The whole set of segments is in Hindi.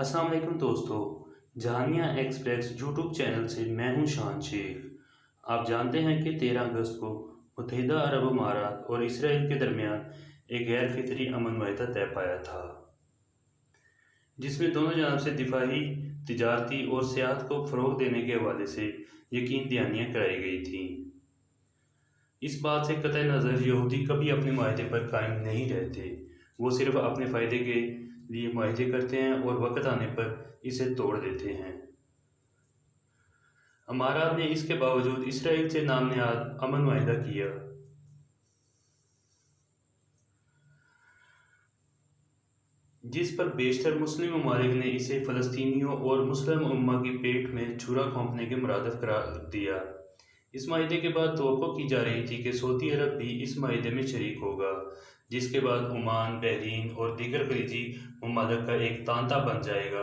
अस्सलाम वालेकुम दोस्तों। जहानिया एक्सप्रेस यूट्यूब चैनल से मैं हूं शान शेख। आप जानते हैं कि 13 अगस्त को मुत्तहिदा अरब अमारात और इसराइल के दरमियान एक गैर फितरी अमन माहिदा तय पाया था, जिसमें दोनों जानब से दिफाही, तिजारती और सियाहत को फ़रोग़ देने के हवाले से यकीन दहानियाँ कराई गई थीं। इस बात से कतई नज़र यहूदी कभी अपने माहिदे पर कायम नहीं रहते। वो सिर्फ अपने फ़ायदे के लिए माहिदे करते हैं और वक़्त आने पर इसे तोड़ देते हैं। अमारात ने इसके बावजूद इसराइल से नाम नहाद अमन माहिदा किया, जिस पर बेशतर मुस्लिम ममालिक ने इसे फ़लस्तीनियों और मुस्लिम उम्मा की पेट में छुरा घोंपने के मुरादफ करार दिया। इस माहिदे के बाद तवक्को की जा रही थी कि सऊदी अरब भी इस माहिदे में शरीक होगा, जिसके बाद ओमान, बहरीन और दीगर खलीजी ममालिक का एक तांता बन जाएगा,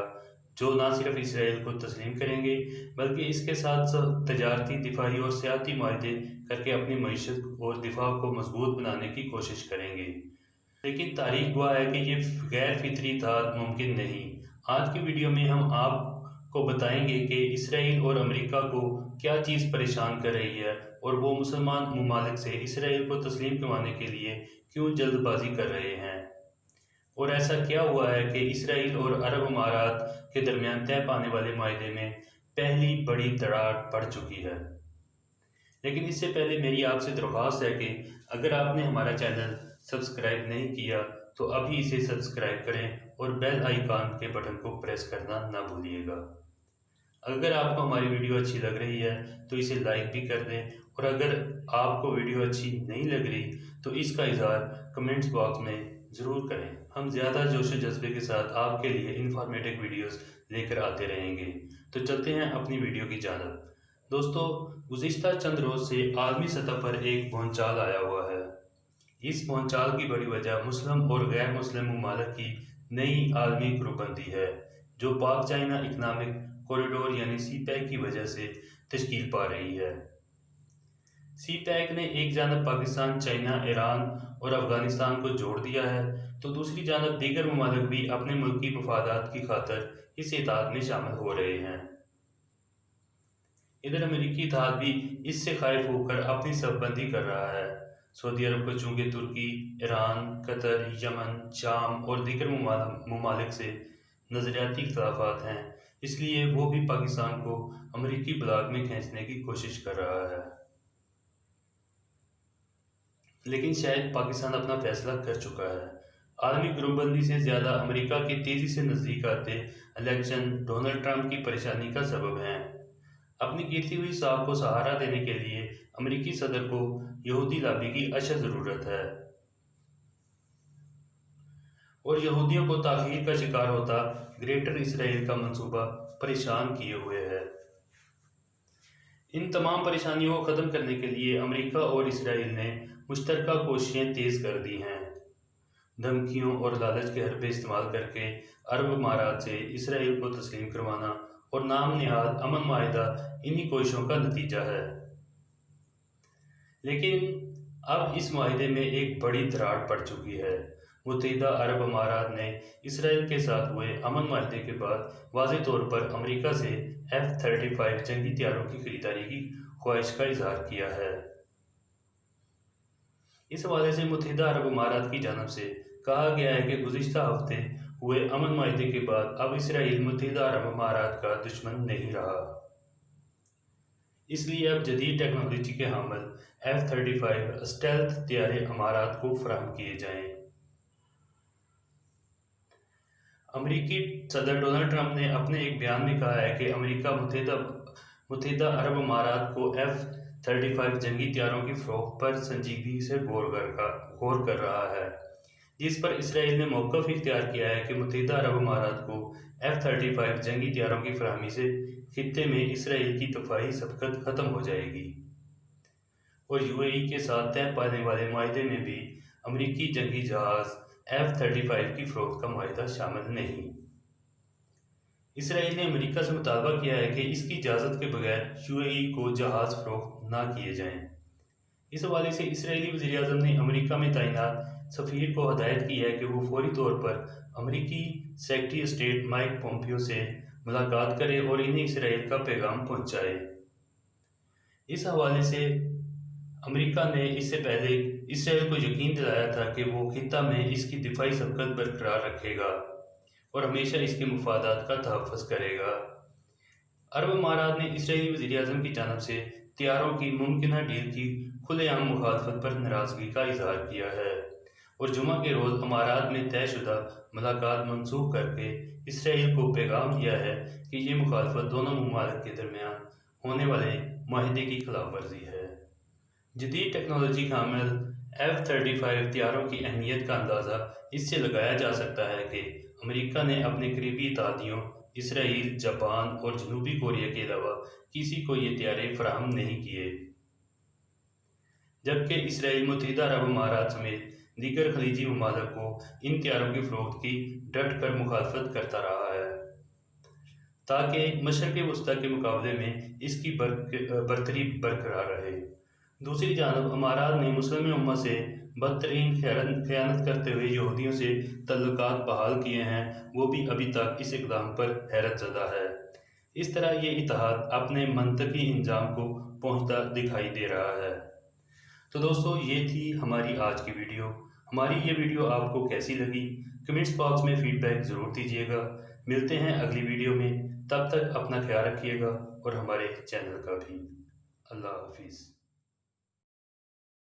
जो न सिर्फ इसराइल को तस्लीम करेंगे बल्कि इसके साथ साथ तजारती, दिफाही और सियाती माहिदे करके अपनी मईशत और दिफा को मजबूत बनाने की कोशिश करेंगे। लेकिन तारीख गवाह है कि ये गैर फितरी था मुमकिन नहीं। आज की वीडियो में हम आपको बताएंगे कि इसराइल और अमेरिका को क्या चीज़ परेशान कर रही है और वो मुसलमान ममालिक से इसराइल को तस्लीम करवाने के लिए क्यों जल्दबाजी कर रहे हैं, और ऐसा क्या हुआ है कि इसराइल और अरब अमारात के दरमियान तय पाने वाले माहिदे में पहली बड़ी दरार पड़ चुकी है। लेकिन इससे पहले मेरी आपसे दरख्वास्त है कि अगर आपने हमारा चैनल सब्सक्राइब नहीं किया तो अभी इसे सब्सक्राइब करें और बेल आइकन के बटन को प्रेस करना ना भूलिएगा। अगर आपको हमारी वीडियो अच्छी लग रही है तो इसे लाइक भी कर दें, और अगर आपको वीडियो अच्छी नहीं लग रही तो इसका इज़हार कमेंट्स बॉक्स में ज़रूर करें। हम ज़्यादा जोश व जज्बे के साथ आपके लिए इंफॉर्मेटिव वीडियोस लेकर आते रहेंगे। तो चलते हैं अपनी वीडियो की जानिब। दोस्तों, गुज़िश्ता चंद रोज़ से आलमी सतह पर एक भौचाल आया हुआ है। इस भौचाल की बड़ी वजह मुस्लिम और गैर मुस्लिम ममालिक की नई आलमी ग्रुपबंदी है, जो पाक चाइना इकनॉमिक कॉरिडोर यानी CPEC की वजह से तश्कील पा रही है। CPEC ने एक जानब पाकिस्तान, चाइना, ईरान और अफगानिस्तान को जोड़ दिया है, तो दूसरी जानब दीगर ममालिक भी अपने मुल्की मफादात की खातर इस इत्तेहाद में शामिल हो रहे हैं। इधर अमेरिकी इत्तेहाद भी इससे खौफ होकर अपनी सफबंदी कर रहा है। सऊदी अरब को चूँकि तुर्की, ईरान, कतर, यमन, शाम और दीगर ममालिक से नज़रियाती इख्तिलाफ़ात हैं, इसलिए वो भी पाकिस्तान को अमेरिकी ब्लॉक में खींचने की कोशिश कर रहा है। लेकिन शायद पाकिस्तान अपना फैसला कर चुका है। आलमी ग्रुपबंदी से ज़्यादा अमेरिका के तेज़ी से नज़दीक आते इलेक्शन डोनाल्ड ट्रंप की परेशानी का सबब हैं। अपनी गिरती हुई साख को सहारा देने के लिए अमेरिकी सदर को यहूदी लॉबी की अशद ज़रूरत है, और यहूदियों को ताख़ीर का शिकार होता ग्रेटर इसराइल का मंसूबा परेशान किए हुए है। इन तमाम परेशानियों को ख़त्म करने के लिए अमेरिका और इसराइल ने मुश्तरका कोशिशें तेज़ कर दी हैं। धमकियों और लालच के हरबे इस्तेमाल करके अरब अमारात से इसराइल को तस्लीम करवाना और नाम नहाद अमन माहिदा इन्हीं कोशिशों का नतीजा है। लेकिन अब इस माहिदे में एक बड़ी दरार पड़ चुकी है। मुत्तहिदा अरब अमारात ने इसराइल के साथ हुए अमन माहिदे के बाद वाज़ेह तौर पर अमेरिका से F-35 जंगी तैयारों की खरीदारी की ख्वाहिश का इजहार किया है। इस हवाले से मुत्तहिदा अरब अमारात की जानिब से कहा गया है कि गुज़िश्ता हफ्ते हुए अमन माहिदे के बाद अब इसराइल मुत्तहिदा अरब अमारात का दुश्मन नहीं रहा, इसलिए अब जदीद टेक्नोलॉजी के हामिल F-35 स्टेल्थ तैयारे अमारात को फराहम किए जाएं। अमेरिकी सदर डोनाल्ड ट्रंप ने अपने एक बयान में कहा है कि अमेरिका मुत्तहिदा अरब अमारात को F-35 जंगी तैयारों की फ़रोख्त पर संजीदगी से गौर कर रहा है, जिस पर इसराइल ने मौक़िफ़ इख्तियार किया है कि मुत्तहिदा अरब अमारात को F-35 जंगी तैयारों की फराहमी से खित्ते में इसराइल की दफ़ाई सबकत ख़त्म हो जाएगी, और UAE के साथ तय पाने वाले माहिदे में भी अमेरिकी जंगी जहाज़ F-35 की फ़रोख्त का माहिदा शामिल नहीं। इसराइल ने अमेरिका से मुतालबा किया है कि इसकी इजाज़त के बगैर UAE को जहाज़ फ़रोख्त ना किए जाएं। इस हवाले से इसराइली वज़ीर-ए-आज़म ने अमेरिका में तैनात सफ़ीर को हदायत की है कि वो फौरी तौर पर अमेरिकी सेक्रेटरी स्टेट माइक पोम्पियो से मुलाकात करे और इन्हें इसराइल का पैगाम पहुंचाए। इस हवाले से अमेरिका ने इससे पहले इसराइल को यकीन दिलाया था कि वो खित्ता में इसकी दिफाई सबकत बरकरार रखेगा और हमेशा इसके मुफादात का तहफ़्फ़ुज़ करेगा। अरब अमारात ने इसराइली वज़ीर-ए-आज़म की जानिब से तैयारों की मुमकिना डील की खुलेआम मुखालफत पर नाराज़गी का इजहार किया है और जुमा के रोज़ अमारात में तयशुदा मुलाकात मनसूख करके इसराइल को पैगाम दिया है कि ये मुखालफत दोनों ममालिक के दरमियान होने वाले माहिदे की खिलाफ वर्जी है। जदीद टेक्नोलॉजी शामिल F-35 तैयारों की अहमियत का अंदाज़ा इससे लगाया जा सकता है कि अमेरिका ने अपने करीबी इत्तेहादियों इसराइल, जापान और जनूबी कोरिया के अलावा किसी को ये तैयारे फराहम नहीं किए, जबकि इसराइल मुत्तहिदा अरब अमारात समेत दीगर खलीजी ममालिक को इन तैयारों की फ़रोख्त की डट कर मुखालफत करता रहा है ताकि मशरिक़ वस्ता के मुकाबले में इसकी बरतरी बरकरार रहे। दूसरी जानब अमारात ने मुस्लिम उम्मा से बदतरीन ख़यानत करते हुए यहूदियों से तल्लुकात बहाल किए हैं, वो भी अभी तक इस इक़दाम पर हैरत ज़दा है। इस तरह ये इत्तेहाद अपने मंतकी इंजाम को पहुँचता दिखाई दे रहा है। तो दोस्तों, ये थी हमारी आज की वीडियो। हमारी ये वीडियो आपको कैसी लगी कमेंट्स बॉक्स में फ़ीडबैक ज़रूर दीजिएगा। मिलते हैं अगली वीडियो में, तब तक अपना ख्याल रखिएगा और हमारे चैनल का भी। अल्लाह हाफिज़।